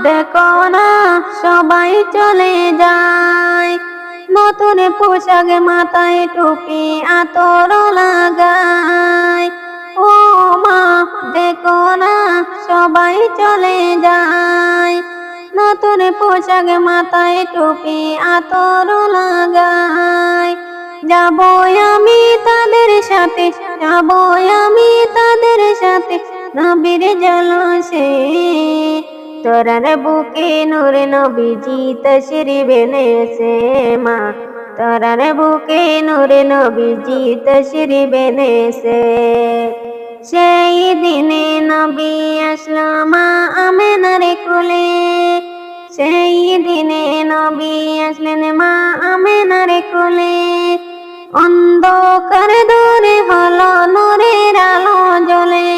দেখো না সবাই চলে যায়, নতুন পোশাকে মাথায় টুপি আতর লাগায়। ও মা দেখো না সবাই চলে যায়, নতুন পোশাকে মাথায় টুপি আতর লাগায়। যাবো আমি তাদের সাথে, যাবো আমি তাদের সাথে নবীর জলসে। তোরার বুকে নূর নবীজি তশরিফ এনেছে মা, তোরার বুকে নূর নবীজি তশরিফ এনেছে। সেই দিনে নবী আসলো মা আমেনার কোলে, সেই দিনে নবী আসলেন মা আমেনার কোলে। অন্ধকার দূরে হলো নূরের আলো জ্বলে,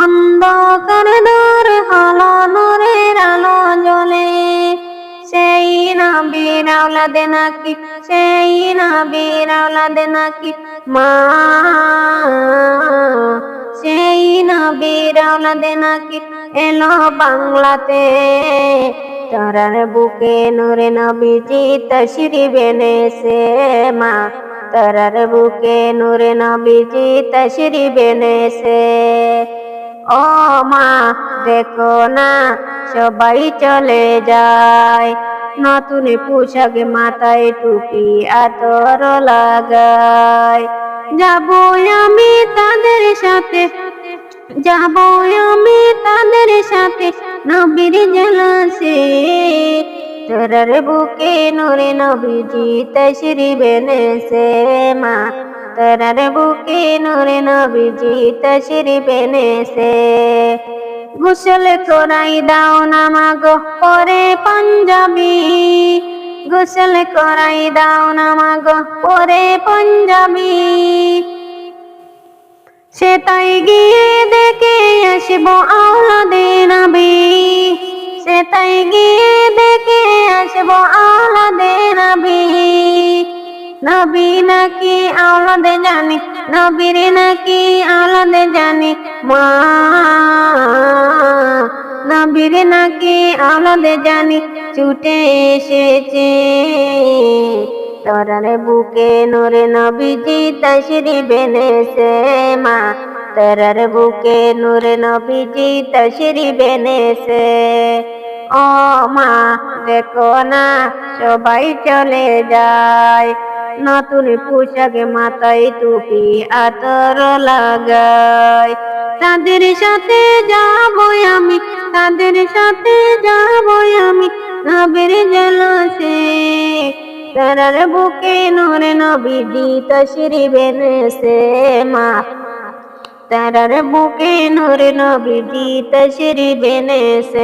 অন্ধকার দূরে হলো নূরের আলো জ্বলে। সেই নবীর আওলাদে নাকি, সেই নবীর আওলাদে নাকি মা, সেই নবীর আওলাদে নাকি এলো বাংলাতে। তোরার বুকে নূরে নবীজি তশরিফ এনেছে মা, তোরার বুকে নূরে নবীজি তশরিফ এনেছে। ও মা দেখো না সবাই চলে যায়, নতুন পোশাকে মাথায় টুপি আতর লাগায়। যাবো আমি তাদের সাথে, যাবো আমি তাদের সাথে নবীর জলসে। তোরার বুকে নূরে নবীজি তশরিফ এনেছে মা, তোরার বুকে নূরে নবীজি তশরিফ এনেছে। গোসল করাই দাও না মাগো পরে পাঞ্জাবি, গোসল করাই দাও না মাগো পরে পাঞ্জাবি। সে তাই গিয়ে দেখে আসবো আওলাদে নবী, সে তাই গিয়ে দেখে আসবো আওলাদে নবী। নবী নাকি আওলাদে জানি, নবীর নাকি আওলাদে জানি মা, নবীর নাকি আওলাদে জানি ছুটে এসেছে। তোরার বুকে নূরে নবীজি তশরিফ এনেছে মা, তোরার বুকে নূরে নবীজি তশরিফ এনেছে। ও মা দেখো না সবাই চলে যায়, নতুন পোশাকে মাথায় টুপি আতর লাগায়। তাদের সাথে যাবো আমি, তাদের সাথে যাবো আমি নবীর জলসে। তোরার বুকে নূরে নবীজি তশরিফ এনেছে মা, তোরার বুকে নূরে নবীজি তশরিফ এনেছে।